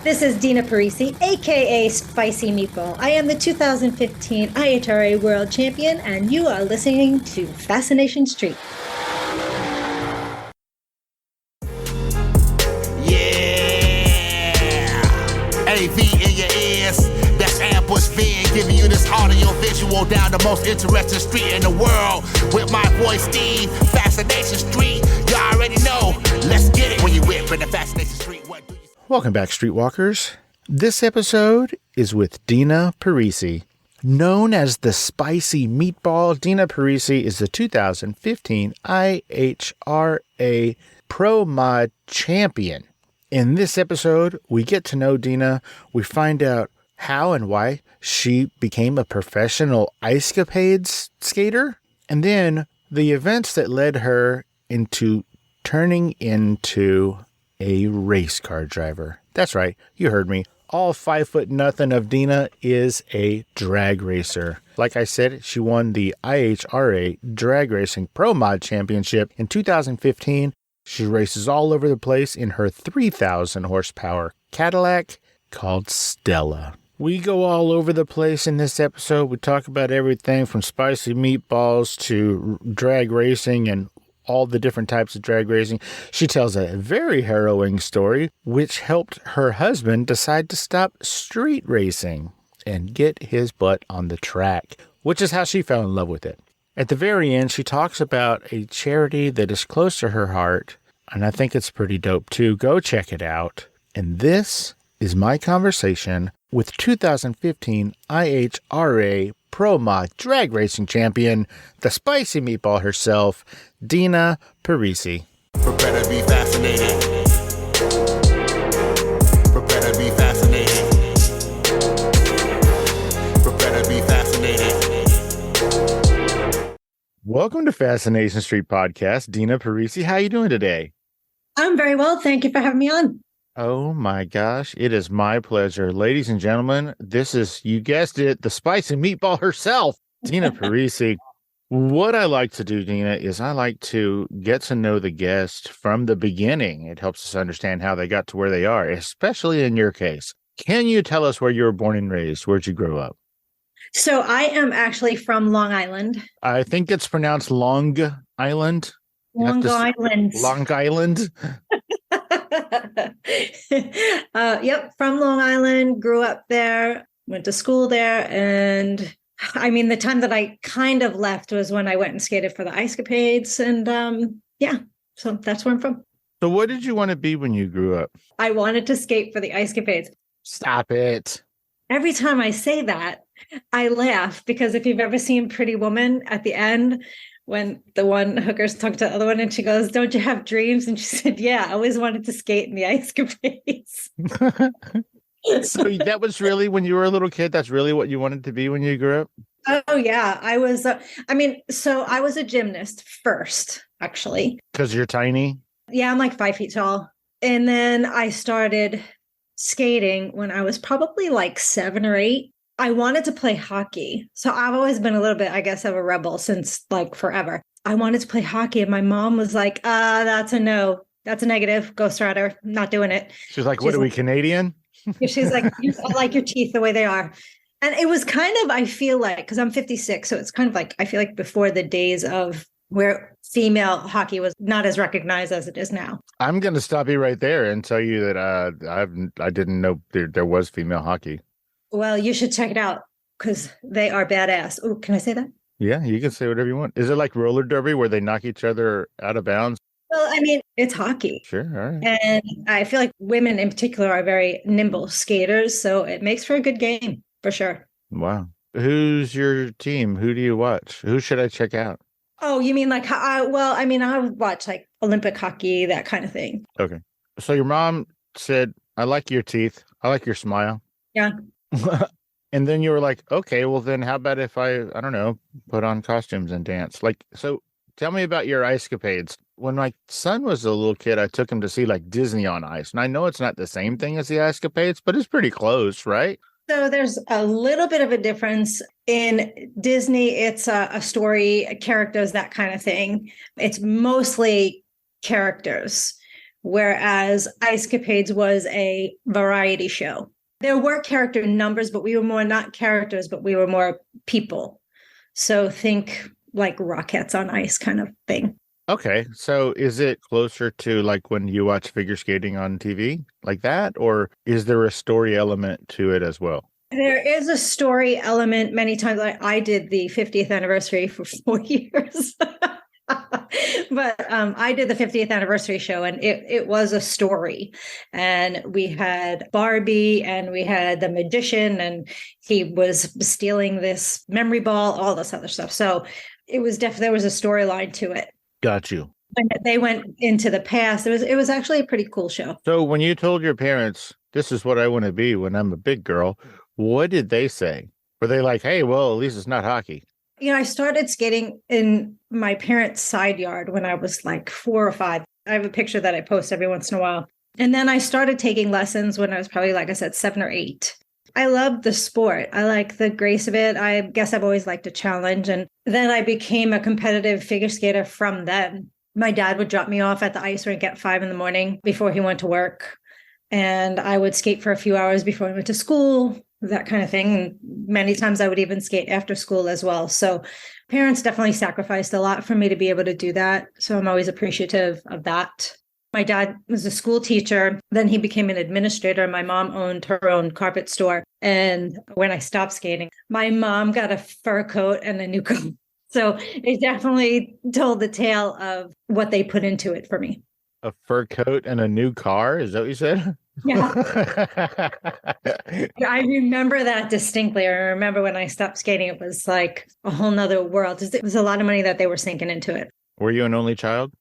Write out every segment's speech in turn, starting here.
This is Dina Parise, aka Spicy Meatball. I am the 2015 IHRA World Champion, and you are listening to Fascination Street. AV in your ears, that's Ambush Being, giving you this audio visual down the most interesting street in the world with my boy Steve, Fascination Street. You already know, let's get it. When you whip in the Fascination Street, what do you... Welcome back, Streetwalkers. This episode is with Dina Parise. Known as the Spicy Meatball, Dina Parise is the 2015 IHRA Pro Mod Champion. In this episode, we get to know Dina. We find out how and why she became a professional Ice Capades skater, and then the events that led her into turning into a race car driver. That's right, you heard me. All 5'0" of Dina is a drag racer. Like I said, she won the IHRA Drag Racing Pro Mod Championship in 2015. She races all over the place in her 3,000 horsepower Cadillac called Stella. We go all over the place in this episode. We talk about everything from spicy meatballs to drag racing and all the different types of drag racing. She tells a very harrowing story, which helped her husband decide to stop street racing and get his butt on the track, which is how she fell in love with it. At the very end, she talks about a charity that is close to her heart, and I think it's pretty dope too. Go check it out. And this is my conversation with 2015 IHRA Pro Mod Drag Racing Champion, the Spicy Meatball herself, Dina Parise. Prepare to be fascinated. Prepare to be fascinated. Prepare to be fascinated. Welcome to Fascination Street Podcast, Dina Parise. How are you doing today? I'm very well. Thank you for having me on. Oh my gosh, it is my pleasure. Ladies and gentlemen, this is, you guessed it, the Spicy Meatball herself, Dina Parise. What I like to do, Dina, is I like to get to know the guest from the beginning. It helps us understand how they got to where they are, especially in your case. Can you tell us where you were born and raised? Where'd you grow up? So I am actually from Long Island. I think it's pronounced Long Island. Long Island. Long Island. Yep, from Long Island, grew up there, went to school there. And I mean, the time that I kind of left was when I went and skated for the Ice Capades. And yeah, so that's where I'm from. So what did you want to be when you grew up? I wanted to skate for the Ice Capades. Stop it. Every time I say that, I laugh because if you've ever seen Pretty Woman at the end, when the one hooker's talking to the other one and she goes, "Don't you have dreams?" And she said, "Yeah, I always wanted to skate in the Ice Capades." So that was really, when you were a little kid, that's really what you wanted to be when you grew up? Oh, yeah. I was, so I was a gymnast first, actually. Because you're tiny? Yeah, I'm like 5 feet tall. And then I started skating when I was probably like 7 or 8. I wanted to play hockey. So I've always been a little bit, I guess, of a rebel since like forever. I wanted to play hockey and my mom was like, that's a no. That's a negative. Ghost Rider. Not doing it. She's like, what are we, Canadian? She's like, I like your teeth the way they are. And it was kind of, I feel like, because I'm 56. So it's kind of like, I feel like before the days of where female hockey was not as recognized as it is now. I'm going to stop you right there and tell you that I didn't know there was female hockey. Well, you should check it out because they are badass. Oh, can I say that? Yeah, you can say whatever you want. Is it like roller derby where they knock each other out of bounds? Well, I mean, it's hockey. Sure. All right. And I feel like women in particular are very nimble skaters. So it makes for a good game for sure. Wow. Who's your team? Who do you watch? Who should I check out? Oh, you mean like, I would watch like Olympic hockey, that kind of thing. Okay. So your mom said, "I like your teeth. I like your smile." Yeah. And then you were like, okay, well then how about if I don't know, put on costumes and dance? Like, so tell me about your Ice Capades. When my son was a little kid, I took him to see like Disney on Ice. And I know it's not the same thing as the Ice Capades, but it's pretty close, right? So there's a little bit of a difference. In Disney, it's a story, characters, that kind of thing. It's mostly characters. whereas Ice Capades was a variety show. There were character numbers, but we were more not characters, but we were more people. So think like Rockettes on Ice kind of thing. Okay. So is it closer to like when you watch figure skating on TV like that? Or is there a story element to it as well? There is a story element many times. I did the 50th anniversary for 4 years. But I did the 50th anniversary show, and it was a story. And we had Barbie, and we had the magician, and he was stealing this memory ball, all this other stuff. So it was definitely, there was a storyline to it. Got you. When they went into the past, it was actually a pretty cool show. So when you told your parents, this is what I want to be when I'm a big girl, what did they say? Were they like, hey, well, at least it's not hockey? I started skating in my parents' side yard when I was like 4 or 5. I have a picture that I post every once in a while. And then I started taking lessons when I was probably, like I said, 7 or 8. I loved the sport. I like the grace of it. I guess I've always liked a challenge. And then I became a competitive figure skater from then. My dad would drop me off at the ice rink at 5 a.m. before he went to work. And I would skate for a few hours before I went to school, that kind of thing. And many times I would even skate after school as well. So parents definitely sacrificed a lot for me to be able to do that. So I'm always appreciative of that. My dad was a school teacher. Then he became an administrator. My mom owned her own carpet store. And when I stopped skating, my mom got a fur coat and a new coat. So it definitely told the tale of what they put into it for me. A fur coat and a new car? Is that what you said? Yeah. I remember that distinctly. I remember when I stopped skating, it was like a whole nother world. It was a lot of money that they were sinking into it. Were you an only child?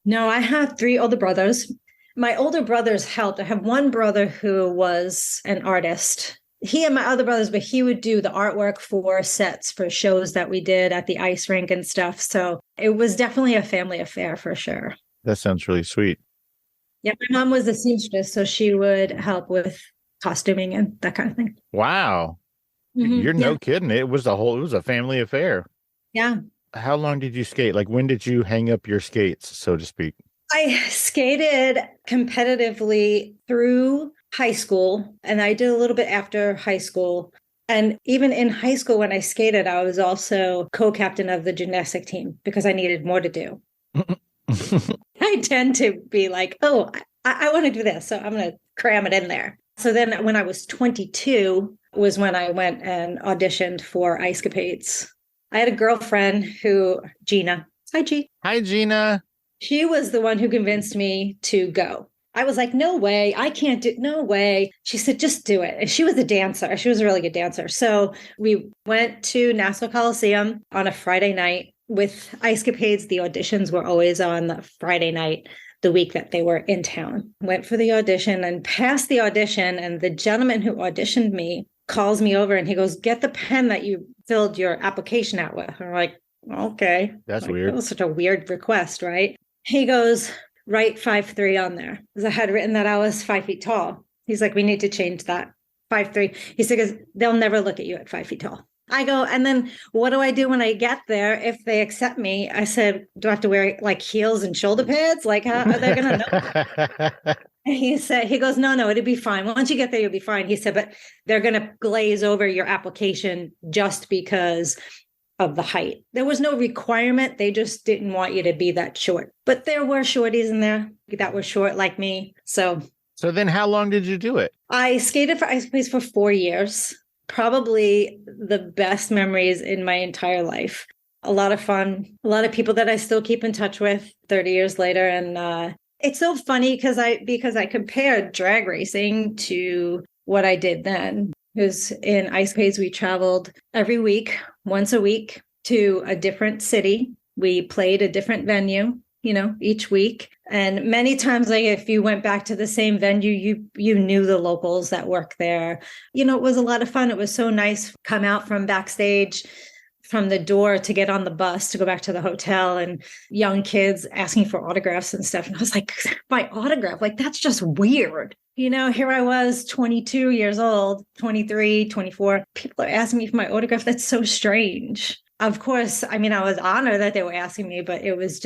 No, I have 3 older brothers. My older brothers helped. I have one brother who was an artist. He and my other brothers, but he would do the artwork for sets for shows that we did at the ice rink and stuff. So it was definitely a family affair for sure. That sounds really sweet. Yeah, my mom was a seamstress, so she would help with costuming and that kind of thing. Wow. You're no kidding. It was a family affair. Yeah. How long did you skate? Like, when did you hang up your skates, so to speak? I skated competitively through high school, and I did a little bit after high school. And even in high school, when I skated, I was also co-captain of the gymnastic team because I needed more to do. I tend to be like, oh, I want to do this, so I'm going to cram it in there. So then when I was 22 was when I went and auditioned for Ice Capades. I had a girlfriend Gina. Hi, G. Hi, Gina. She was the one who convinced me to go. I was like, no way, I can't do, no way. She said, just do it. And she was a dancer. She was a really good dancer. So we went to Nassau Coliseum on a Friday night. With Ice Capades, the auditions were always on the Friday night, the week that they were in town. Went for the audition and passed the audition. And the gentleman who auditioned me calls me over and he goes, get the pen that you filled your application out with. I'm like, okay. That's weird. That was such a weird request, right? He goes, write 5'3" on there. Because I had written that I was 5 feet tall. He's like, we need to change that. 5'3". He said, because they'll never look at you at 5 feet tall. I go, and then what do I do when I get there if they accept me? I said, do I have to wear like heels and shoulder pads? Like, how are they going to know? He goes, no, it'll be fine. Once you get there, you'll be fine. He said, but they're going to glaze over your application just because of the height. There was no requirement. They just didn't want you to be that short. But there were shorties in there that were short like me. So then how long did you do it? I skated for Ice Capades for 4 years. Probably the best memories in my entire life. A lot of fun, a lot of people that I still keep in touch with 30 years later. And it's so funny because I compared drag racing to what I did then. Because in Ice Capades, we traveled every week, once a week, to a different city. We played a different venue, each week. And many times, like if you went back to the same venue, you knew the locals that work there. It was a lot of fun. It was so nice. Come out from backstage from the door to get on the bus to go back to the hotel, and young kids asking for autographs and stuff. And I was like, my autograph, like that's just weird. Here I was 22 years old, 23, 24. People are asking me for my autograph. That's so strange. of course, I mean, I was honored that they were asking me, but it was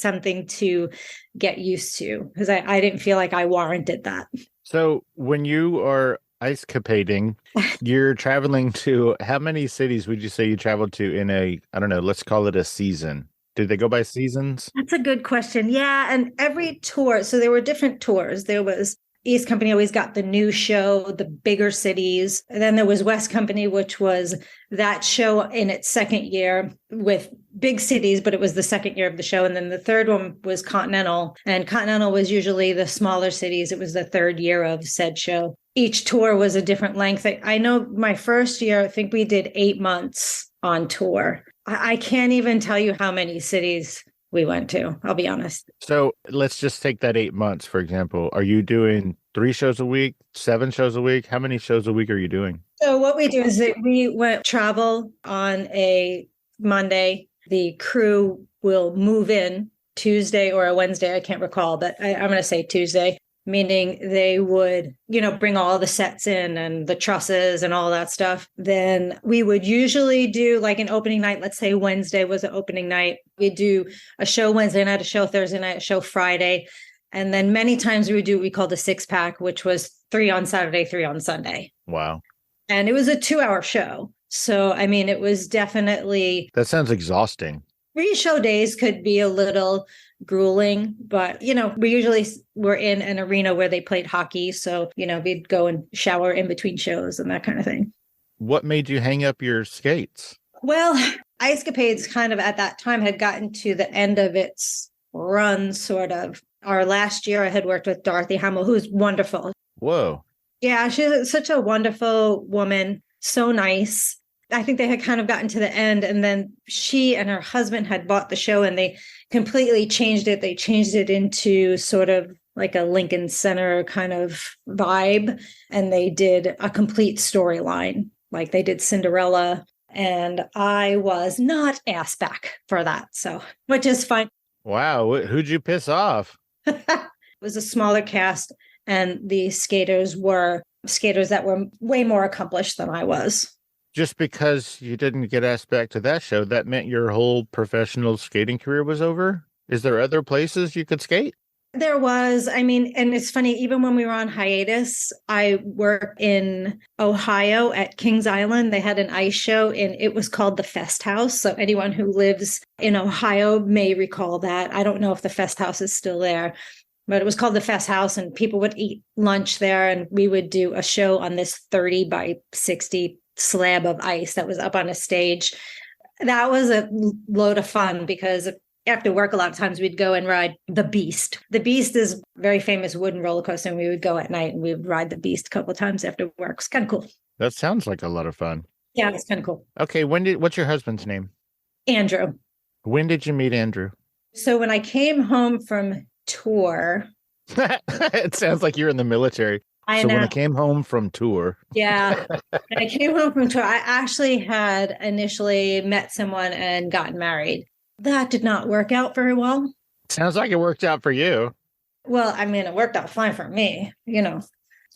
something to get used to because I didn't feel like I warranted that. So when you are ice capading, you're traveling to how many cities would you say you traveled to in a, I don't know, let's call it a season? Do they go by seasons? That's a good question. Yeah. And every tour, so there were different tours. There was East Company always got the new show, the bigger cities. And then there was West Company, which was that show in its second year with big cities, but it was the second year of the show. And then the third one was Continental. And Continental was usually the smaller cities. It was the third year of said show. Each tour was a different length. I know my first year, I think we did 8 months on tour. I can't even tell you how many cities we went to, I'll be honest. So let's just take that 8 months, for example. Are you doing 3 shows a week, 7 shows a week? How many shows a week are you doing? So what we do is that we went travel on a Monday. The crew will move in Tuesday or a Wednesday. I can't recall, but I'm going to say Tuesday, meaning they would, bring all the sets in and the trusses and all that stuff. Then we would usually do like an opening night. Let's say Wednesday was an opening night. We'd do a show Wednesday night, a show Thursday night, a show Friday. And then many times we would do what we called a 6-pack, which was 3 on Saturday, 3 on Sunday. Wow. And it was a 2-hour show. So, I mean, it was definitely... That sounds exhausting. Pre-show days could be a little grueling, but, we usually were in an arena where they played hockey. So, we'd go and shower in between shows and that kind of thing. What made you hang up your skates? Well, Ice Capades kind of at that time had gotten to the end of its run, sort of. Our last year, I had worked with Dorothy Hamill, who's wonderful. Whoa. Yeah, she's such a wonderful woman. So nice. I think they had kind of gotten to the end, and then she and her husband had bought the show and they completely changed it. They changed it into sort of like a Lincoln Center kind of vibe. And they did a complete storyline. Like they did Cinderella. And I was not asked back for that. So, which is fine. Wow. Who'd you piss off? It was a smaller cast, and the skaters were skaters that were way more accomplished than I was. Just because you didn't get asked back to that show, that meant your whole professional skating career was over? Is there other places you could skate? There was. I mean, and it's funny, even when we were on hiatus, I worked in Ohio at Kings Island. They had an ice show and it was called the Fest House. So anyone who lives in Ohio may recall that. I don't know if the Fest House is still there, but it was called the Fest House and people would eat lunch there. And we would do a show on this 30 by 60 slab of ice that was up on a stage. That was a load of fun because after work, a lot of times we'd go and ride the Beast. The Beast is a very famous wooden roller coaster, and we would go at night and we would ride the Beast a couple of times after work. It's kind of cool. That sounds like a lot of fun. Yeah, it's kind of cool. Okay, what's your husband's name? Andrew. When did you meet Andrew? So when I came home from tour. It sounds like you're in the military. I know. When I came home from tour. Yeah. When I came home from tour, I actually had initially met someone and gotten married. That did not work out very well. Sounds like it worked out for you. Well, I mean, it worked out fine for me,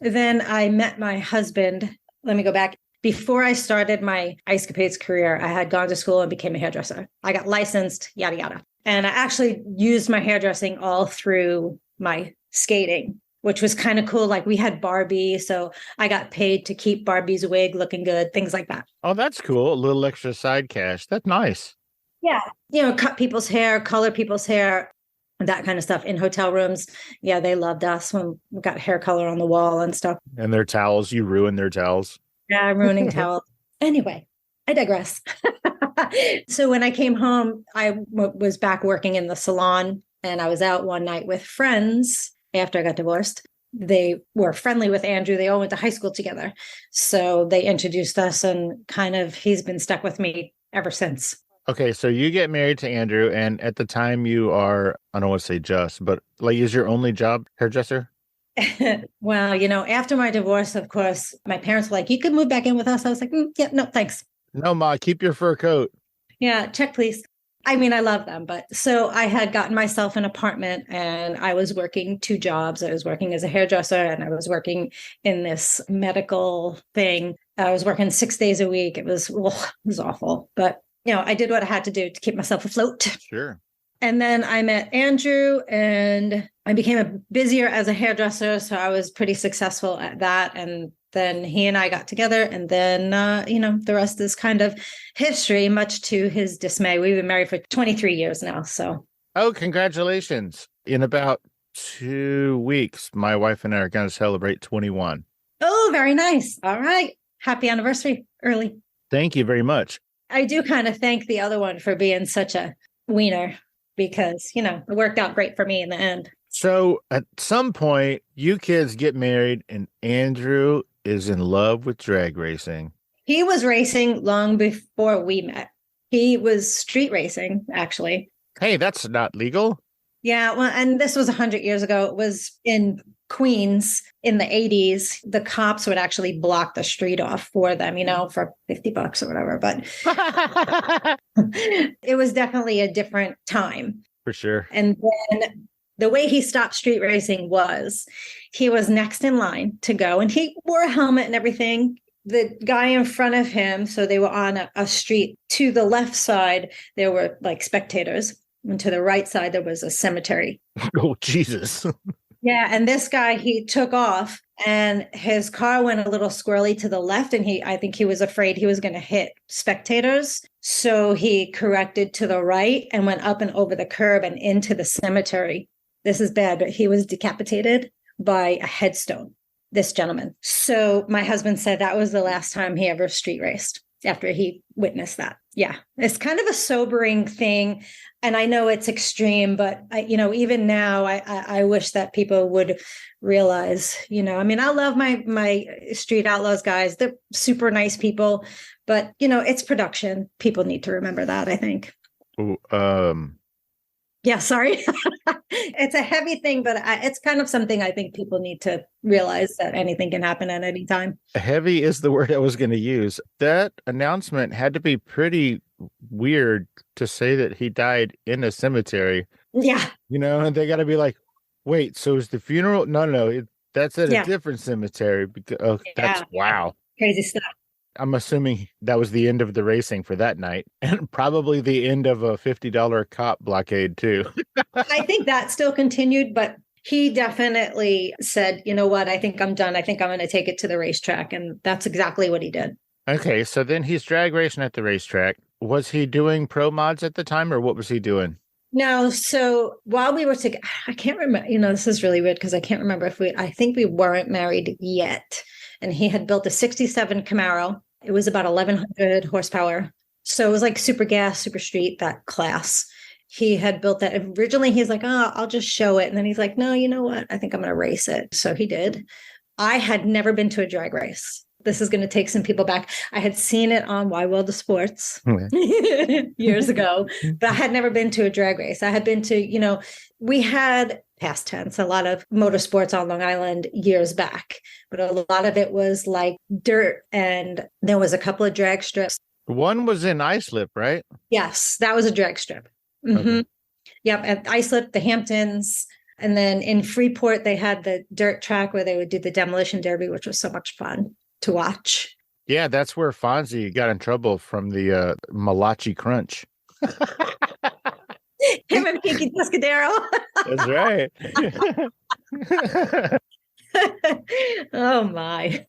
Then I met my husband. Let me go back. Before I started my Ice Capades career, I had gone to school and became a hairdresser. I got licensed, yada, yada. And I actually used my hairdressing all through my skating, which was kind of cool. Like we had Barbie, so I got paid to keep Barbie's wig looking good, things like that. Oh, that's cool. A little extra side cash. That's nice. Yeah. Cut people's hair, color people's hair, that kind of stuff in hotel rooms. Yeah, they loved us when we got hair color on the wall and stuff. And their towels, you ruined their towels. Yeah, I'm ruining towels. Anyway, I digress. So when I came home, I was back working in the salon, and I was out one night with friends after I got divorced. They were friendly with Andrew. They all went to high school together. So they introduced us, and kind of he's been stuck with me ever since. Okay, so you get married to Andrew, and at the time you are, I don't want to say just, but like, is your only job hairdresser? Well, after my divorce, of course, my parents were like, you could move back in with us. I was like, yeah, no, thanks. No, Ma, keep your fur coat. Yeah, check, please. I mean, I love them. But so I had gotten myself an apartment and I was working 2 jobs. I was working as a hairdresser and I was working in this medical thing. I was working 6 days a week. It was awful. But I did what I had to do to keep myself afloat. Sure. And then I met Andrew and I became busier as a hairdresser. So I was pretty successful at that. And then he and I got together. And then, the rest is kind of history, much to his dismay. We've been married for 23 years now. So. Oh, congratulations. In about 2 weeks, my wife and I are going to celebrate 21. Oh, very nice. All right. Happy anniversary early. Thank you very much. I do kind of thank the other one for being such a wiener because, it worked out great for me in the end. So at some point, you kids get married and Andrew is in love with drag racing. He was racing long before we met. He was street racing, actually. Hey, that's not legal. Yeah, well, and this was 100 years ago. It was in Queens in the 80s. The cops would actually block the street off for them, for $50 or whatever. But it was definitely a different time. For sure. And then the way he stopped street racing was he was next in line to go, and he wore a helmet and everything. The guy in front of him, so they were on a street. To the left side, there were like spectators. And to the right side, there was a cemetery. Oh, Jesus. Yeah. And this guy, he took off and his car went a little squirrely to the left. And I think he was afraid he was going to hit spectators. So he corrected to the right and went up and over the curb and into the cemetery. This is bad, but he was decapitated by a headstone, this gentleman. So my husband said that was the last time he ever street raced after he witnessed that. Yeah. It's kind of a sobering thing. And I know it's extreme, but even now, I wish that people would realize, I love my Street Outlaws guys. They're super nice people, but it's production. People need to remember that, I think. Yeah, sorry. It's a heavy thing, but it's kind of something I think people need to realize that anything can happen at any time. Heavy is the word I was going to use. That announcement had to be pretty weird to say that he died in a cemetery. Yeah. And they got to be like, wait, so is the funeral? No, that's at a different cemetery. That's wow. Crazy stuff. I'm assuming that was the end of the racing for that night and probably the end of a $50 cop blockade too. I think that still continued, but he definitely said, you know what, I think I'm done. I think I'm going to take it to the racetrack. And that's exactly what he did. Okay. So then he's drag racing at the racetrack. Was he doing pro mods at the time or what was he doing? No. So while we were together, I can't remember, this is really weird because I can't remember I think we weren't married yet. And he had built a 67 Camaro. It was about 1,100 horsepower. So it was like super gas, super street, that class. He had built that. Originally, he's like, I'll just show it. And then he's like, no, you know what? I think I'm going to race it. So he did. I had never been to a drag race. This is going to take some people back. I had seen it on Wide World of Sports years ago, but I had never been to a drag race. I had been to, we had past tense, a lot of motorsports on Long Island years back, but a lot of it was like dirt and there was a couple of drag strips. One was in Islip, right? Yes, that was a drag strip. Mm-hmm. Okay. Yep, at Islip, the Hamptons. And then in Freeport, they had the dirt track where they would do the demolition derby, which was so much fun to watch. Yeah, that's where Fonzie got in trouble from the Malachi Crunch. Him and Pinky Tuscadero. That's right. Oh my.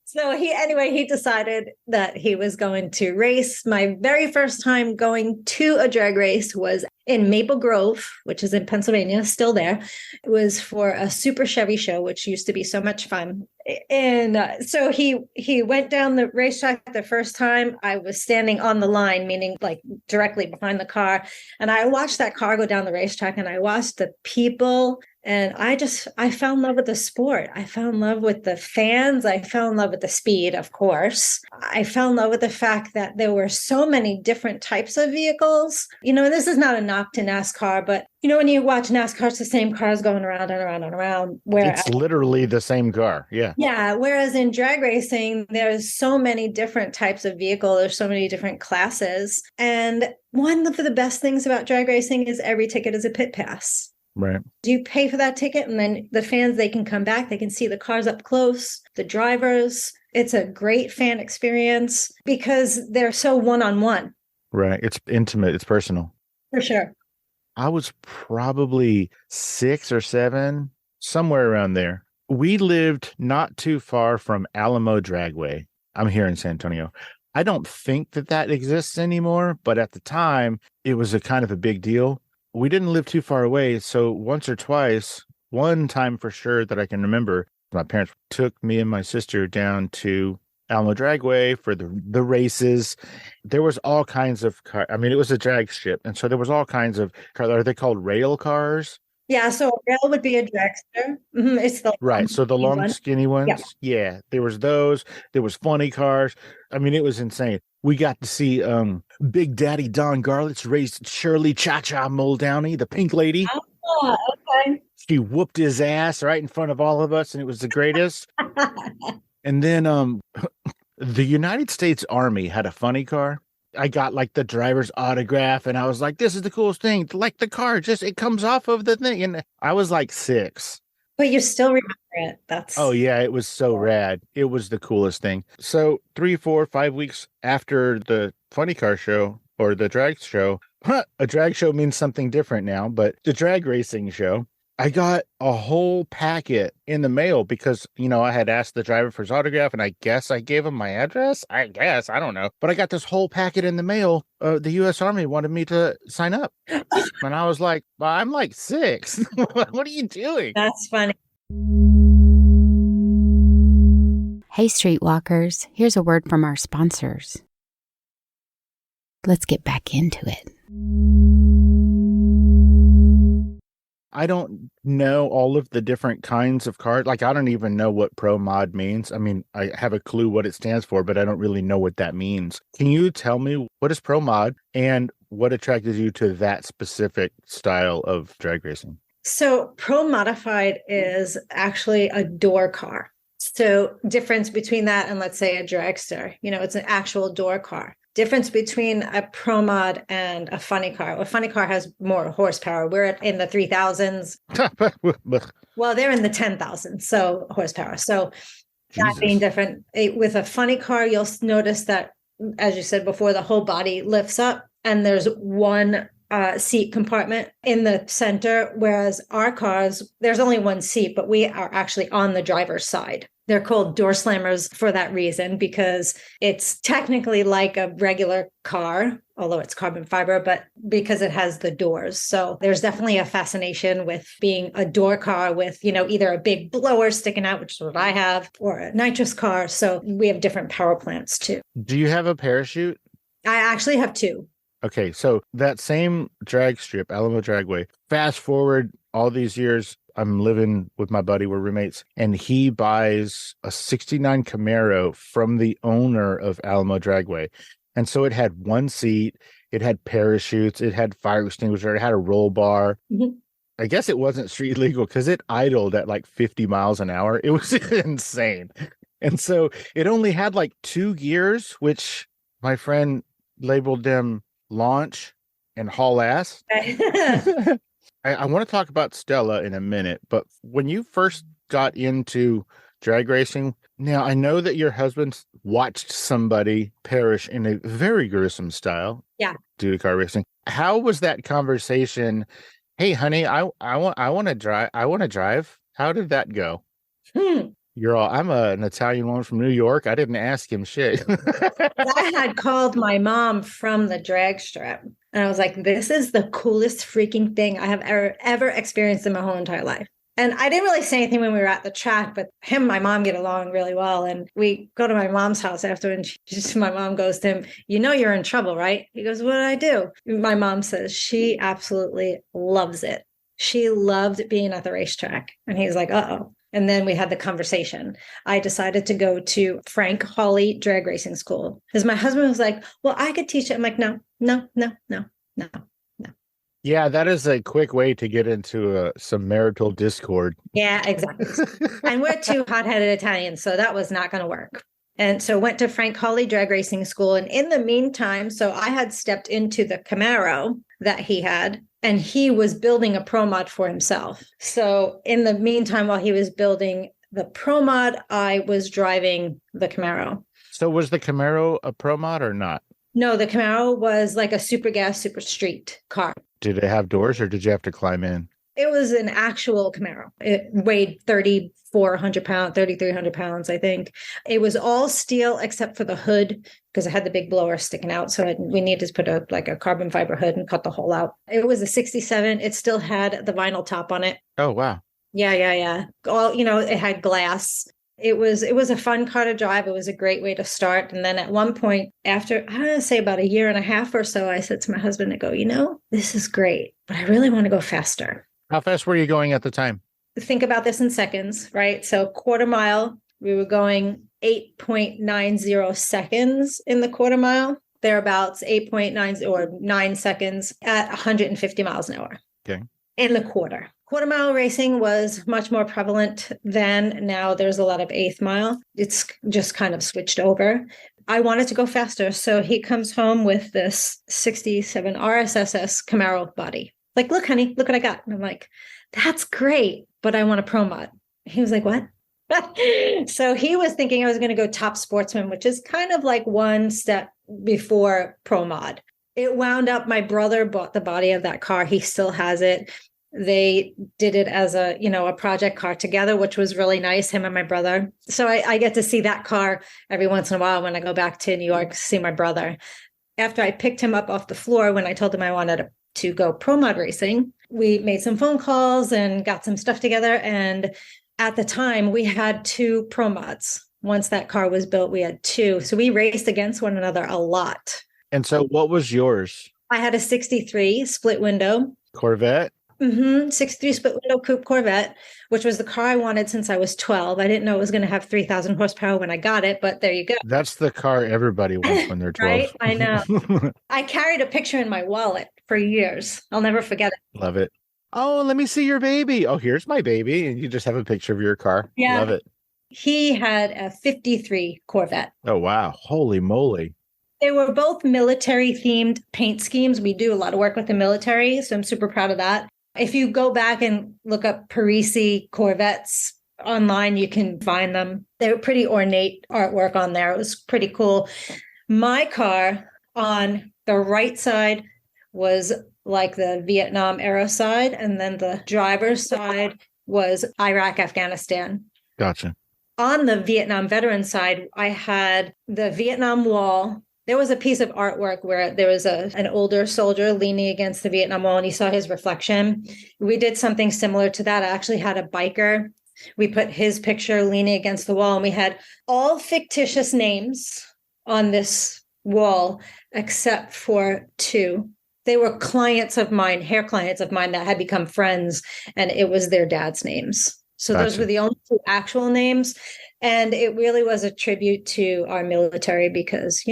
So he decided that he was going to race. My very first time going to a drag race was in Maple Grove, which is in Pennsylvania, still there. It was for a Super Chevy show, which used to be so much fun. And so he went down the racetrack the first time. I was standing on the line, meaning like directly behind the car. And I watched that car go down the racetrack and I watched the people. And I fell in love with the sport. I fell in love with the fans. I fell in love with the speed, of course. I fell in love with the fact that there were so many different types of vehicles. And this is not a knock to NASCAR, but when you watch NASCAR, it's the same cars going around and around and around. It's literally the same car. Yeah. Yeah. Whereas in drag racing, there's so many different types of vehicle. There's so many different classes. And one of the best things about drag racing is every ticket is a pit pass. Right. You pay for that ticket and then the fans, they can come back. They can see the cars up close, the drivers. It's a great fan experience because they're so one-on-one. Right. It's intimate. It's personal. For sure. I was probably 6 or 7, somewhere around there. We lived not too far from Alamo Dragway. I'm here in San Antonio. I don't think that exists anymore, but at the time, it was a kind of a big deal. We didn't live too far away, so once or twice, one time for sure that I can remember, my parents took me and my sister down to Alamo Dragway for the races. There was all kinds of car. I mean, it was a drag strip, and so there was all kinds of cars. Are they called rail cars? Yeah, so a rail would be a dragster. It's the Right. So the long, skinny ones. Yeah. There was those. There was funny cars. I mean, it was insane. We got to see Big Daddy Don Garlitz race Shirley Cha-Cha Muldowney, the pink lady. Oh, okay. She whooped his ass right in front of all of us, and it was the greatest. And then the United States Army had a funny car. I got like the driver's autograph, and I was like, this is the coolest thing. Like the car, just it comes off of the thing. And I was like 6. But you still remember it. That's Oh yeah, it was so rad. It was the coolest thing. So 3, 4, 5 weeks after the funny car show or the drag show, a drag show means something different now, but the drag racing show, I got a whole packet in the mail because, I had asked the driver for his autograph, and I guess I gave him my address. I guess, I don't know. But I got this whole packet in the mail. The U.S. Army wanted me to sign up. And I was like, well, I'm like 6. What are you doing? That's funny. Hey, Streetwalkers, here's a word from our sponsors. Let's get back into it. I don't know all of the different kinds of cars. Like, I don't even know what pro mod means. I mean, I have a clue what it stands for, but I don't really know what that means. Can you tell me what is pro mod and what attracted you to that specific style of drag racing? So pro modified is actually a door car. So difference between that and, let's say, a dragster, it's an actual door car. Difference between a pro mod and a funny car. A funny car has more horsepower. We're in the 3,000s. Well, they're in the 10,000s, so horsepower. So that being different, with a funny car, you'll notice that, as you said before, the whole body lifts up and there's one seat compartment in the center, whereas our cars, there's only one seat, but we are actually on the driver's side. They're called door slammers for that reason, because it's technically like a regular car, although it's carbon fiber, but because it has the doors. So there's definitely a fascination with being a door car with, either a big blower sticking out, which is what I have, or a nitrous car. So we have different power plants too. Do you have a parachute? I actually have 2. Okay, so that same drag strip, Alamo Dragway, fast forward all these years, I'm living with my buddy, we're roommates, and he buys a 69 Camaro from the owner of Alamo Dragway. And so it had one seat, it had parachutes, it had fire extinguisher, it had a roll bar. Mm-hmm. I guess it wasn't street legal because it idled at like 50 miles an hour. It was insane. And so it only had like 2 gears, which my friend labeled them launch and haul ass. I want to talk about Stella in a minute, but when you first got into drag racing, now I know that your husband watched somebody perish in a very gruesome style. Yeah. Due to car racing. How was that conversation? Hey, honey, I want to drive. I want to drive. How did that go? You're all, I'm an Italian woman from New York. I didn't ask him shit. I had called my mom from the drag strip, and I was like, this is the coolest freaking thing I have ever experienced in my whole entire life. And I didn't really say anything when we were at the track, but him and my mom get along really well. And we go to my mom's house after, and my mom goes to him, you're in trouble, right? He goes, what did I do? My mom says she absolutely loves it. She loved being at the racetrack. And he's like, uh-oh. And then we had the conversation. I decided to go to Frank Hawley drag racing school because my husband was like, well, I could teach it. I'm like, no. Yeah, that is a quick way to get into some marital discord. Yeah, exactly. And we're 2 hot-headed Italians, so that was not going to work. And so went to Frank Hawley drag racing school. And in the meantime, so I had stepped into the Camaro that he had, and he was building a pro mod for himself. So in the meantime, while he was building the Pro Mod, I was driving the Camaro. So was the Camaro a Pro Mod or not? No, the Camaro was like a super gas, super street car. Did it have doors or did you have to climb in? It was an actual Camaro. It weighed 3,400 pounds, 3,300 pounds, I think. It was all steel except for the hood because it had the big blower sticking out. So we needed to put a carbon fiber hood and cut the hole out. It was a 67. It still had the vinyl top on it. Oh, wow. Yeah. All, it had glass. It was a fun car to drive. It was a great way to start. And then at one point, after, I don't know, say about a year and a half or so, I said to my husband, I go, this is great, but I really want to go faster. How fast were you going at the time? Think about this in seconds, right? So quarter mile, we were going 8.90 seconds in the quarter mile, thereabouts 8.9 or 9 seconds at 150 miles an hour. Okay. In the quarter. Quarter mile racing was much more prevalent then. Now there's a lot of eighth mile. It's just kind of switched over. I wanted to go faster. So he comes home with this 67 RSSS Camaro body. Like, look, honey, look what I got. And I'm like, that's great, but I want a Pro Mod. He was like, what? So he was thinking I was going to go Top Sportsman, which is kind of like one step before Pro Mod. It wound up, my brother bought the body of that car. He still has it. They did it as a project car together, which was really nice, him and my brother. So I get to see that car every once in a while when I go back to New York to see my brother. After I picked him up off the floor, when I told him I wanted to go Pro Mod racing, we made some phone calls and got some stuff together. And at the time, we had 2 Pro Mods. Once that car was built, we had 2. So we raced against one another a lot. And so what was yours? I had a 63 split window. Corvette? 63 split window coupe Corvette, which was the car I wanted since I was 12. I didn't know it was going to have 3,000 horsepower when I got it, but there you go. That's the car everybody wants when they're 12. Right? I know. I carried a picture in my wallet for years. I'll never forget it. Love it. Oh, let me see your baby. Oh, here's my baby. And you just have a picture of your car. Yeah. Love it. He had a 53 Corvette. Oh, wow. Holy moly. They were both military themed paint schemes. We do a lot of work with the military, so I'm super proud of that. If you go back and look up Parise Corvettes online, you can find them. They were pretty ornate artwork on there. It was pretty cool. My car on the right side was like the Vietnam era side, and then the driver's side was Iraq, Afghanistan. Gotcha. On the Vietnam veteran side, I had the Vietnam Wall. There was a piece of artwork where there was an older soldier leaning against the Vietnam Wall and you saw his reflection. We did something similar to that. I actually had a biker. We put his picture leaning against the wall and we had all fictitious names on this wall except for 2. They were clients of mine, hair clients of mine that had become friends, and it was their dad's names. So Gotcha. Those were the only 2 actual names. And it really was a tribute to our military because,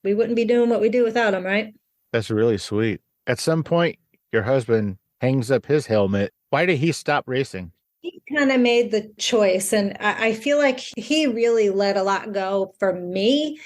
we wouldn't be doing what we do without them, right? That's really sweet. At some point, your husband hangs up his helmet. Why did he stop racing? He kind of made the choice. And I feel like he really let a lot go for me,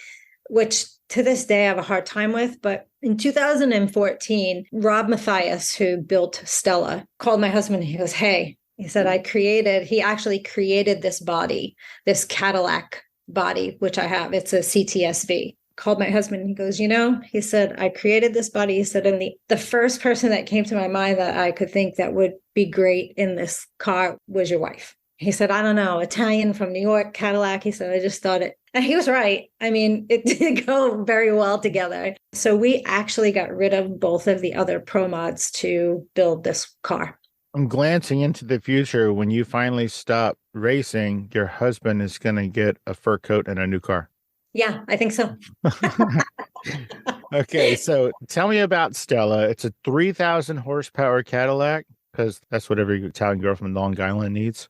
which to this day I have a hard time with. But in 2014, Rob Matthias, who built Stella, called my husband and he goes, hey, he said, he actually created this body, this Cadillac body, which I have. It's a CTSV. Called my husband and he goes, he said, I created this body. He said, and the first person that came to my mind that I could think that would be great in this car was your wife. He said, I don't know, Italian from New York, Cadillac. He said, I just thought it. And he was right. I mean, it did go very well together. So we actually got rid of both of the other Pro Mods to build this car. I'm glancing into the future. When you finally stop racing, your husband is going to get a fur coat and a new car. Yeah, I think so. Okay, so tell me about Stella. It's a 3,000 horsepower Cadillac, because that's what every Italian girl from Long Island needs.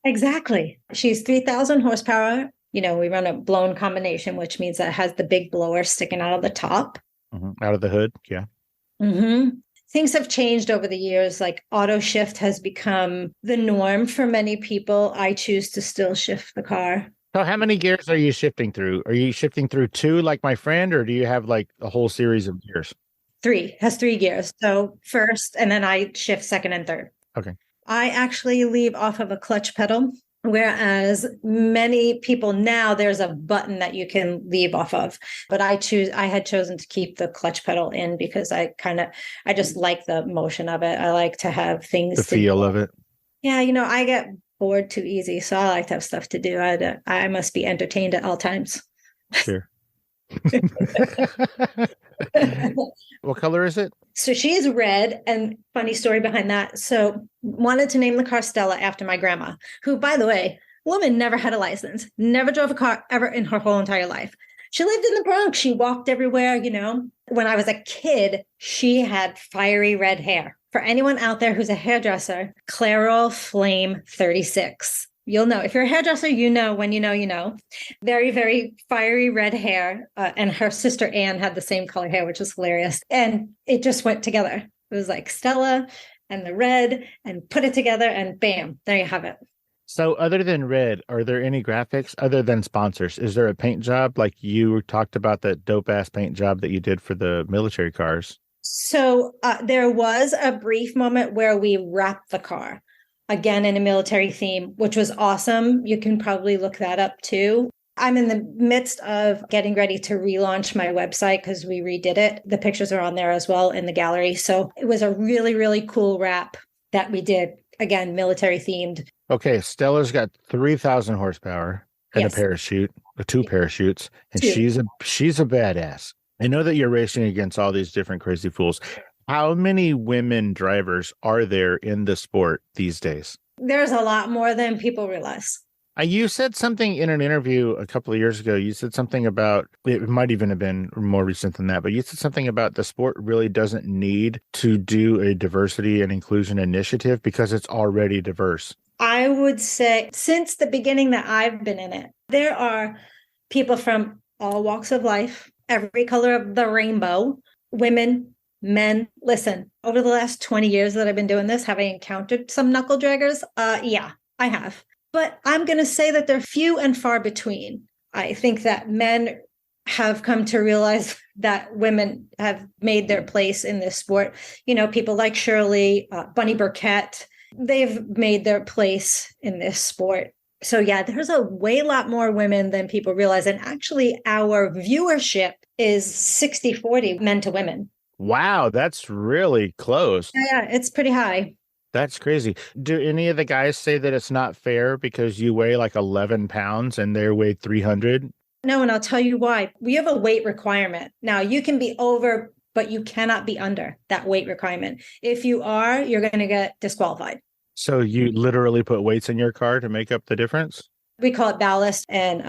Exactly. She's 3,000 horsepower. We run a blown combination, which means that it has the big blower sticking out of the top. Out of the hood, yeah. Things have changed over the years. Like auto shift has become the norm for many people. I choose to still shift the car. So how many gears are you shifting through? Are you shifting through 2 like my friend, or do you have like a whole series of gears? 3, has 3 gears. So first, and then I shift second and third. Okay. I actually leave off of a clutch pedal. Whereas many people now, there's a button that you can leave off of. But I had chosen to keep the clutch pedal in because I just like the motion of it. I like to have things The to feel do. of it. Yeah, I get bored too easy. So I like to have stuff to do. I must be entertained at all times. Sure. What color is it? So she is red, and funny story behind that. So wanted to name the car Stella after my grandma, who, by the way, woman never had a license, never drove a car ever in her whole entire life. She lived in the Bronx. She walked everywhere, When I was a kid, she had fiery red hair. For anyone out there who's a hairdresser, Clairol Flame 36. You'll know. If you're a hairdresser, when you know. Very, very fiery red hair. And her sister Anne had the same color hair, which is hilarious. And it just went together. It was like Stella and the red and put it together and bam, there you have it. So other than red, are there any graphics other than sponsors? Is there a paint job like you talked about, that dope ass paint job that you did for the military cars? So there was a brief moment where we wrapped the car again in a military theme, which was awesome. You can probably look that up too. I'm in the midst of getting ready to relaunch my website because we redid it. The pictures are on there as well in the gallery. So it was a really, really cool wrap that we did. Again, military themed. Okay, Stella's got 3,000 horsepower and a parachute, two parachutes, and she's a badass. I know that you're racing against all these different crazy fools. How many women drivers are there in the sport these days? There's a lot more than people realize. You said something in an interview a couple of years ago. You said something about, it might even have been more recent than that, but you said something about the sport really doesn't need to do a diversity and inclusion initiative because it's already diverse. I would say since the beginning that I've been in it, there are people from all walks of life, every color of the rainbow, women, men. Listen, over the last 20 years that I've been doing this, have I encountered some knuckle draggers? Yeah, I have. But I'm going to say that they're few and far between. I think that men have come to realize that women have made their place in this sport. People like Shirley, Bunny Burkett, they've made their place in this sport. So yeah, there's a lot more women than people realize. And actually our viewership is 60-40 men to women. Wow, that's really close. Yeah, it's pretty high. That's crazy. Do any of the guys say that it's not fair because you weigh like 11 pounds and they weigh 300? No, and I'll tell you why. We have a weight requirement. Now, you can be over, but you cannot be under that weight requirement. If you are, you're going to get disqualified. So you literally put weights in your car to make up the difference? We call it ballast. And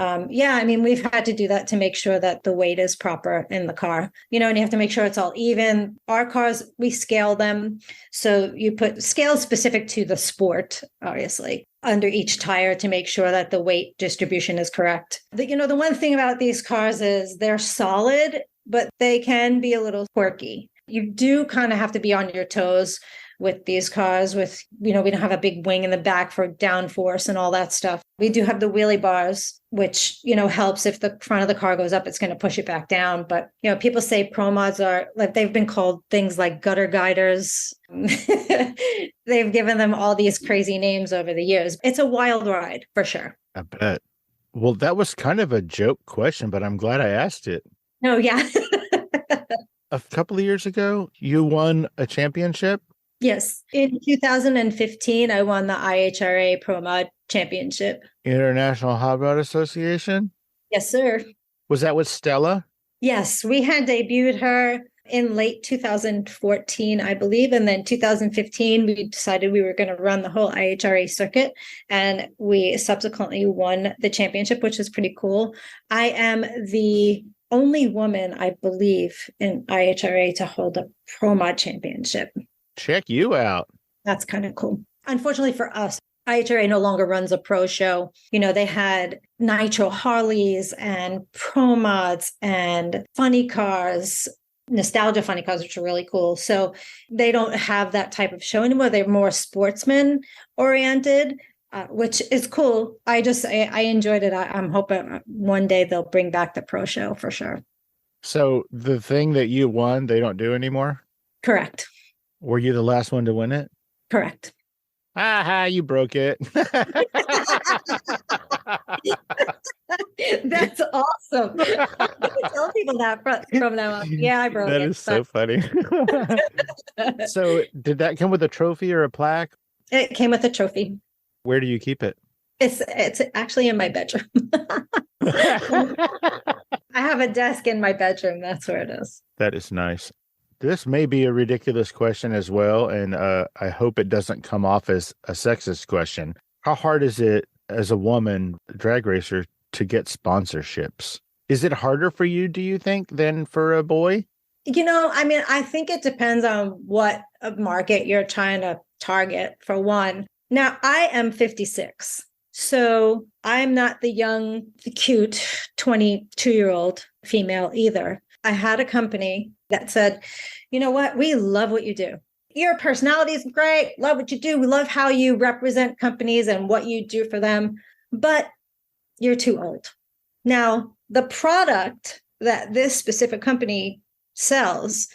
we've had to do that to make sure that the weight is proper in the car, and you have to make sure it's all even. Our cars, we scale them. So you put scales specific to the sport, obviously, under each tire to make sure that the weight distribution is correct. The one thing about these cars is they're solid, but they can be a little quirky. You do kind of have to be on your toes with these cars we don't have a big wing in the back for downforce and all that stuff. We do have the wheelie bars, which, helps if the front of the car goes up, it's going to push it back down. But, people say pro mods are like, they've been called things like gutter guiders. They've given them all these crazy names over the years. It's a wild ride for sure. I bet. Well, that was kind of a joke question, but I'm glad I asked it. No, yeah. A couple of years ago, you won a championship? Yes. In 2015, I won the IHRA Pro Mod Championship. International Hot Rod Association? Yes, sir. Was that with Stella? Yes. We had debuted her in late 2014, I believe. And then 2015, we decided we were going to run the whole IHRA circuit. And we subsequently won the championship, which is pretty cool. I am the only woman, I believe, in IHRA to hold a Pro Mod Championship. Check you out. That's kind of cool. Unfortunately for us, IHRA no longer runs a pro show. They had Nitro Harleys and Pro Mods and funny cars, nostalgia funny cars, which are really cool. So they don't have that type of show anymore. They're more sportsman oriented, which is cool. I enjoyed it. I'm hoping one day they'll bring back the pro show for sure. So the thing that you won, they don't do anymore? Correct. Were you the last one to win it? Correct. You broke it. That's awesome. Tell people that from now on. Yeah, I broke it. That is so funny. So did that come with a trophy or a plaque? It came with a trophy. Where do you keep it? It's actually in my bedroom. I have a desk in my bedroom. That's where it is. That is nice. This may be a ridiculous question as well, and I hope it doesn't come off as a sexist question. How hard is it as a woman drag racer to get sponsorships? Is it harder for you, do you think, than for a boy? I mean, I think it depends on what market you're trying to target, for one. Now, I am 56, so I'm not the young, cute 22-year-old female either. I had a company that said, you know what? We love what you do. Your personality is great. Love what you do. We love how you represent companies and what you do for them, but you're too old. Now, the product that this specific company sells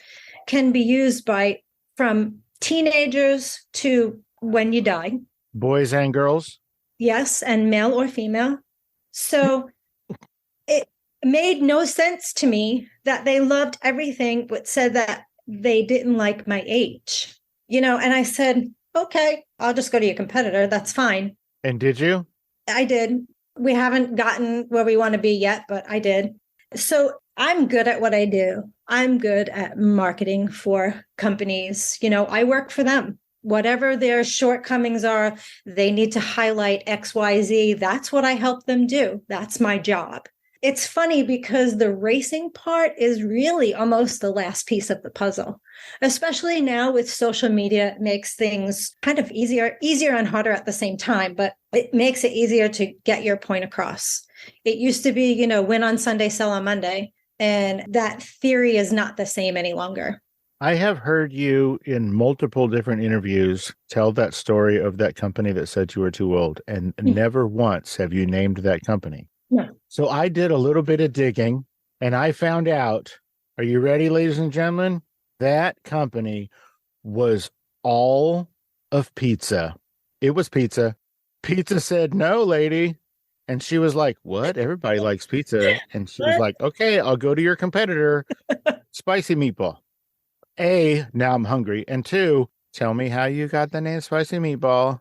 can be used from teenagers to when you die. Boys and girls? Yes, and male or female. So it made no sense to me that they loved everything but said that they didn't like my age. And I said, okay, I'll just go to your competitor. That's fine. And did you? I did. We haven't gotten where we want to be yet, but I did. So I'm good at what I do. I'm good at marketing for companies. I work for them. Whatever their shortcomings are, they need to highlight X, Y, Z. That's what I help them do. That's my job. It's funny because the racing part is really almost the last piece of the puzzle, especially now with social media. It makes things kind of easier and harder at the same time, but it makes it easier to get your point across. It used to be, win on Sunday, sell on Monday. And that theory is not the same any longer. I have heard you in multiple different interviews tell that story of that company that said you were too old, and never once have you named that company. No. So I did a little bit of digging and I found out, are you ready, ladies and gentlemen? That company was all of pizza. It was pizza. Pizza said, no, lady. And she was like, what? Everybody likes pizza. And she was like, okay, I'll go to your competitor, Spicy Meatball. A, now I'm hungry. And two, tell me how you got the name Spicy Meatball.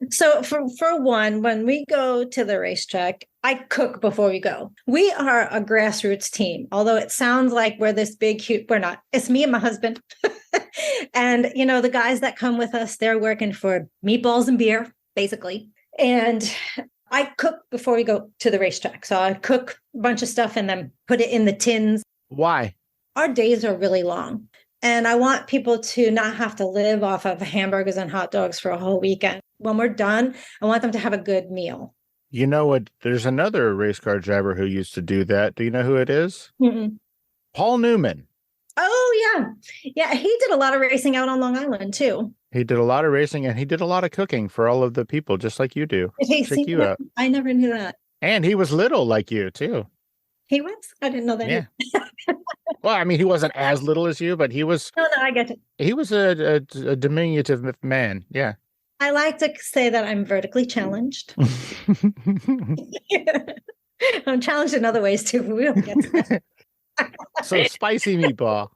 So for one, when we go to the racetrack, I cook before we go. We are a grassroots team, although it sounds like we're this big, huge, we're not. It's me and my husband. And, the guys that come with us, they're working for meatballs and beer, basically. And I cook before we go to the racetrack. So I cook a bunch of stuff and then put it in the tins. Why? Our days are really long. And I want people to not have to live off of hamburgers and hot dogs for a whole weekend. When we're done, I want them to have a good meal. You know what? There's another race car driver who used to do that. Do you know who it is? Mm-mm. Paul Newman. Oh, yeah. Yeah, he did a lot of racing out on Long Island, too. He did a lot of racing and he did a lot of cooking for all of the people, just like you do. Check you out. I never knew that. And he was little like you, too. He was? I didn't know that. Yeah. Well, I mean, he wasn't as little as you, but he was. No, I get it. He was a diminutive man. Yeah. I like to say that I'm vertically challenged. I'm challenged in other ways, too, but we don't get to that. So Spicy Meatball.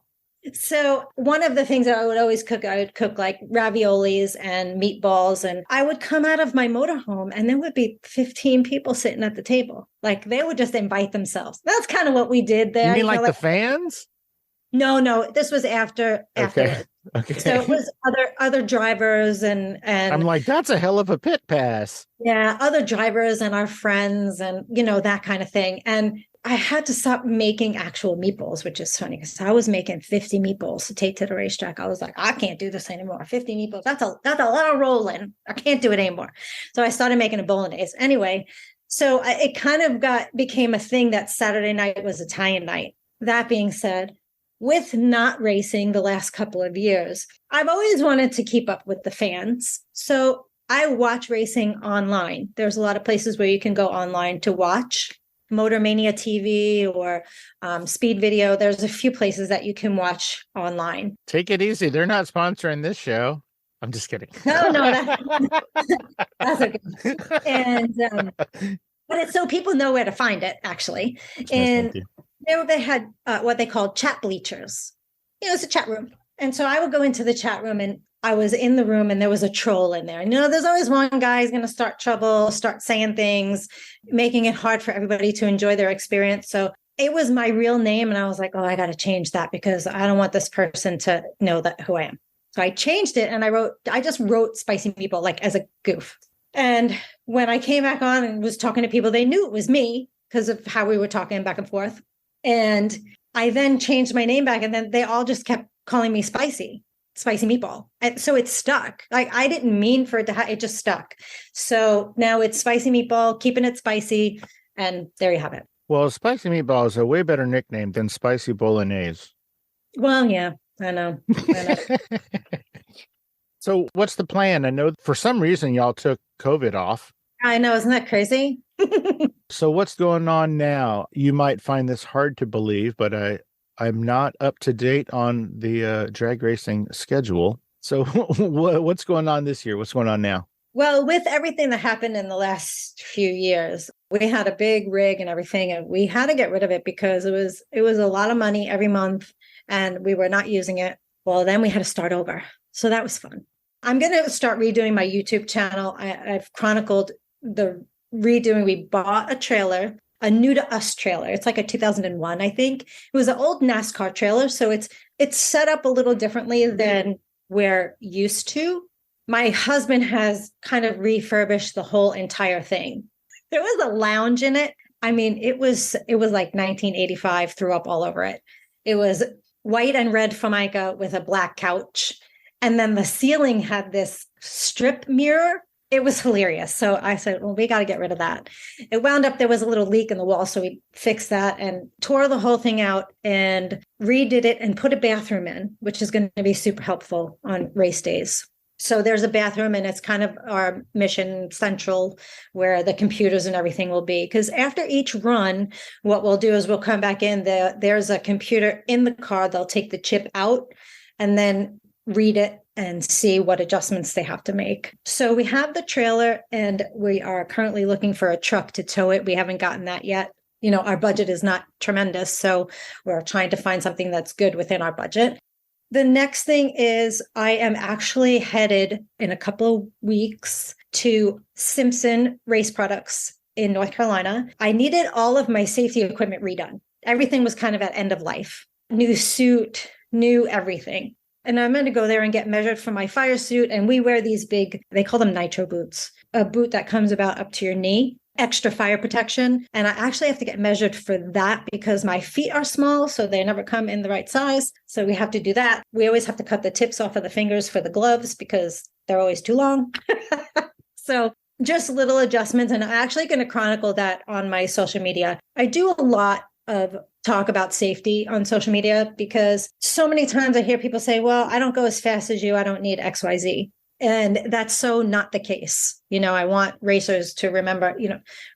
So one of the things that I would cook like raviolis and meatballs. And I would come out of my motorhome and there would be 15 people sitting at the table. Like they would just invite themselves. That's kind of what we did there. You mean like the fans? No, this was after. Okay. So it was other drivers and I'm like, that's a hell of a pit pass. Yeah, other drivers and our friends and that kind of thing. And I had to stop making actual meatballs, which is funny because I was making 50 meatballs to take to the racetrack. I was like, I can't do this anymore. 50 meatballs. That's a lot of rolling. I can't do it anymore. So I started making a bolognese. Anyway, so it kind of became a thing that Saturday night was Italian night. That being said, with not racing the last couple of years, I've always wanted to keep up with the fans. So I watch racing online. There's a lot of places where you can go online to watch. Motor Mania TV or Speed Video. There's a few places that you can watch online. Take it easy. They're not sponsoring this show. I'm just kidding. No, that's okay. And but it's so people know where to find it, actually. And they had what they called chat bleachers. It's a chat room. And so I would go into the chat room, and I was in the room, and there was a troll in there. And, there's always one guy who's going to start trouble, start saying things, making it hard for everybody to enjoy their experience. So it was my real name. And I was like, oh, I got to change that because I don't want this person to know that who I am. So I changed it, and I just wrote Spicy Meatball like as a goof. And when I came back on and was talking to people, they knew it was me because of how we were talking back and forth. And I then changed my name back, and then they all just kept calling me Spicy Meatball. And so it stuck. Like, I didn't mean for it to it just stuck. So now it's Spicy Meatball, keeping it spicy. And there you have it. Well, Spicy Meatball is a way better nickname than Spicy Bolognese. Well, yeah, I know. So what's the plan? I know for some reason y'all took COVID off. I know. Isn't that crazy? So what's going on now? You might find this hard to believe, but I'm not up to date on the drag racing schedule. So what's going on this year? What's going on now? Well, with everything that happened in the last few years, we had a big rig and everything, and we had to get rid of it because it was a lot of money every month, and we were not using it. Well, then we had to start over. So that was fun. I'm going to start redoing my YouTube channel. I've chronicled the redoing. We bought a trailer, a new to us trailer. It's like a 2001, I think. It was an old NASCAR trailer. So it's set up a little differently than we're used to. My husband has kind of refurbished the whole entire thing. There was a lounge in it. I mean, it was like 1985, threw up all over it. It was white and red Formica with a black couch. And then the ceiling had this strip mirror. It was hilarious. So I said, well, we got to get rid of that. It wound up, there was a little leak in the wall. So we fixed that and tore the whole thing out and redid it and put a bathroom in, which is going to be super helpful on race days. So there's a bathroom, and it's kind of our mission central where the computers and everything will be. Because after each run, what we'll do is we'll come back in. There's a computer in the car. They'll take the chip out and then read it and see what adjustments they have to make. So we have the trailer, and we are currently looking for a truck to tow it. We haven't gotten that yet. Our budget is not tremendous. So we're trying to find something that's good within our budget. The next thing is I am actually headed in a couple of weeks to Simpson Race Products in North Carolina. I needed all of my safety equipment redone. Everything was kind of at end of life. New suit, new everything. And I'm going to go there and get measured for my fire suit. And we wear these big, they call them nitro boots, a boot that comes about up to your knee, extra fire protection. And I actually have to get measured for that because my feet are small, so they never come in the right size. So we have to do that. We always have to cut the tips off of the fingers for the gloves because they're always too long. So just little adjustments. And I'm actually going to chronicle that on my social media. I do a lot of talk about safety on social media because so many times I hear people say, well, I don't go as fast as you. I don't need XYZ. And that's so not the case. I want racers to remember,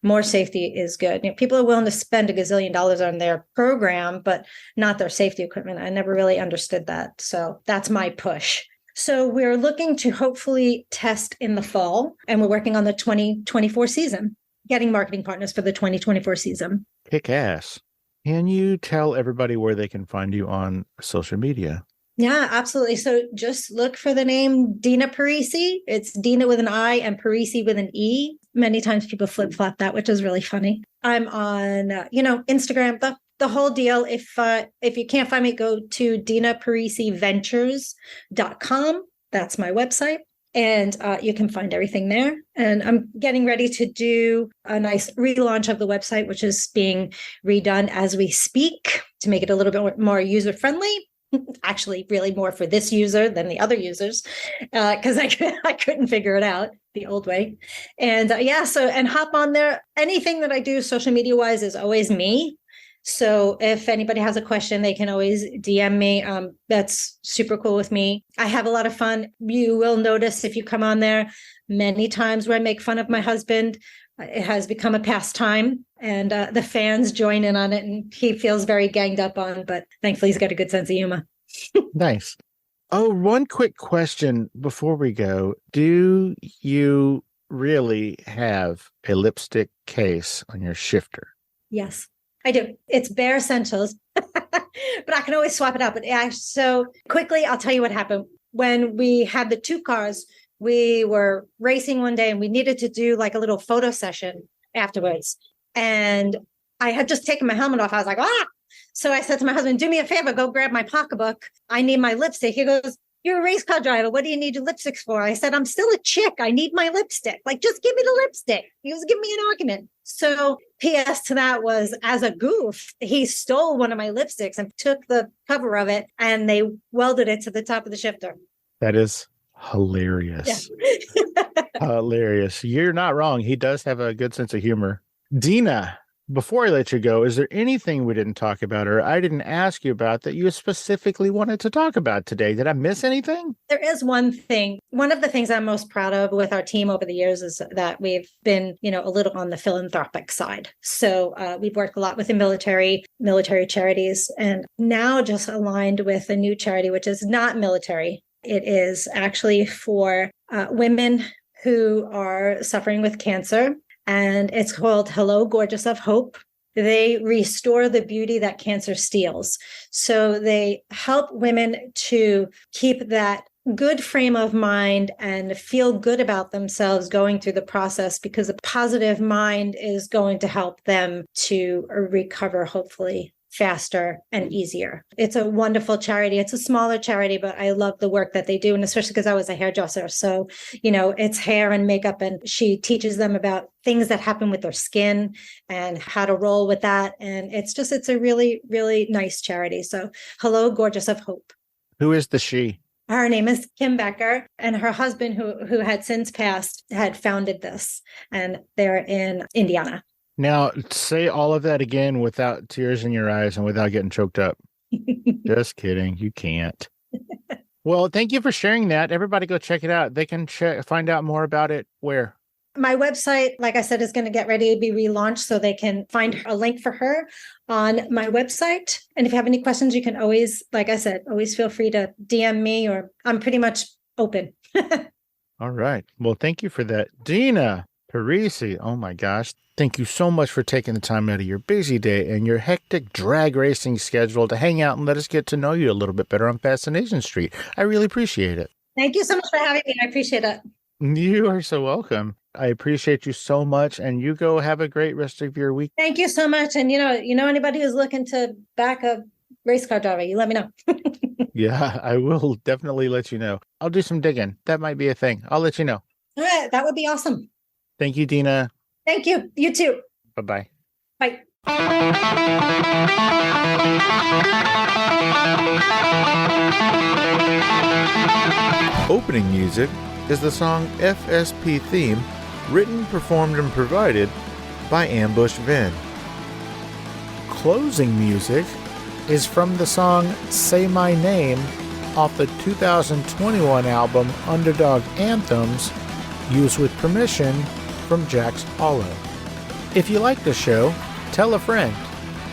more safety is good. People are willing to spend $1 gazillion on their program, but not their safety equipment. I never really understood that. So that's my push. So we're looking to hopefully test in the fall, and we're working on the 2024 season, getting marketing partners for the 2024 season. Kick ass. Can you tell everybody where they can find you on social media? Yeah, absolutely. So just look for the name Dina Parise. It's Dina with an I and Parise with an E. Many times people flip-flop that, which is really funny. I'm on, Instagram, the whole deal. If you can't find me, go to DinaPariseVentures.com. That's my website. And you can find everything there. And I'm getting ready to do a nice relaunch of the website, which is being redone as we speak to make it a little bit more user-friendly. Actually, really more for this user than the other users, because I couldn't figure it out the old way. And and hop on there. Anything that I do social media wise is always me. So if anybody has a question, they can always DM me. That's super cool with me. I have a lot of fun. You will notice if you come on there many times where I make fun of my husband. It has become a pastime, and the fans join in on it, and he feels very ganged up on, but thankfully he's got a good sense of humor. Nice. Oh, one quick question before we go. Do you really have a lipstick case on your shifter? Yes, I do. It's bare essentials, but I can always swap it out. But yeah, so quickly, I'll tell you what happened. When we had the two cars, we were racing one day and we needed to do like a little photo session afterwards. And I had just taken my helmet off. I was like, ah. So I said to my husband, do me a favor, go grab my pocketbook. I need my lipstick. He goes, you're a race car driver. What do you need your lipsticks for? I said, I'm still a chick. I need my lipstick. Like, just give me the lipstick. He was giving me an argument. So PS to that was, as a goof, he stole one of my lipsticks and took the cover of it and they welded it to the top of the shifter. That is hilarious. Yeah. Hilarious. You're not wrong. He does have a good sense of humor. Dina, before I let you go, is there anything we didn't talk about or I didn't ask you about that you specifically wanted to talk about today? Did I miss anything? There is one thing. One of the things I'm most proud of with our team over the years is that we've been, a little on the philanthropic side. So we've worked a lot with the military charities, and now just aligned with a new charity, which is not military. It is actually for women who are suffering with cancer. And it's called Hello, Gorgeous of Hope. They restore the beauty that cancer steals. So they help women to keep that good frame of mind and feel good about themselves going through the process, because a positive mind is going to help them to recover, hopefully, faster and easier. It's a wonderful charity. It's a smaller charity, but I love the work that they do. And especially because I was a hairdresser. So, it's hair and makeup. And she teaches them about things that happen with their skin and how to roll with that. And it's a really, really nice charity. So Hello, Gorgeous of Hope. Who is the she? Her name is Kim Becker, and her husband, who had since passed, had founded this. And they're in Indiana. Now, say all of that again without tears in your eyes and without getting choked up. Just kidding. You can't. Well, thank you for sharing that. Everybody go check it out. They can find out more about it where? My website, like I said, is going to get ready to be relaunched, so they can find a link for her on my website. And if you have any questions, you can always, like I said, always feel free to DM me, or I'm pretty much open. All right. Well, thank you for that. Dina Parise, oh my gosh. Thank you so much for taking the time out of your busy day and your hectic drag racing schedule to hang out and let us get to know you a little bit better on Fascination Street. I really appreciate it. Thank you so much for having me. I appreciate it. You are so welcome. I appreciate you so much, and you go have a great rest of your week. Thank you so much. And anybody who's looking to back a race car driver, you let me know. Yeah, I will definitely let you know. I'll do some digging. That might be a thing. I'll let you know. All right, that would be awesome. Thank you, Dina. Thank you. You too. Bye-bye. Bye. Opening music is the song FSP Theme, written, performed, and provided by Ambush Vin. Closing music is from the song Say My Name off the 2021 album Underdog Anthems, used with permission from Jax Hollow. If you like the show, tell a friend.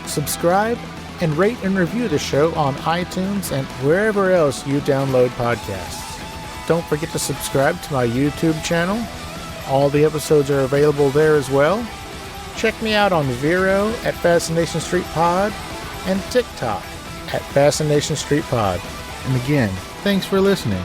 Subscribe and rate and review the show on iTunes and wherever else you download podcasts. Don't forget to subscribe to my YouTube channel. All the episodes are available there as well. Check me out on Vero at Fascination Street Pod and TikTok at Fascination Street Pod. And again, thanks for listening.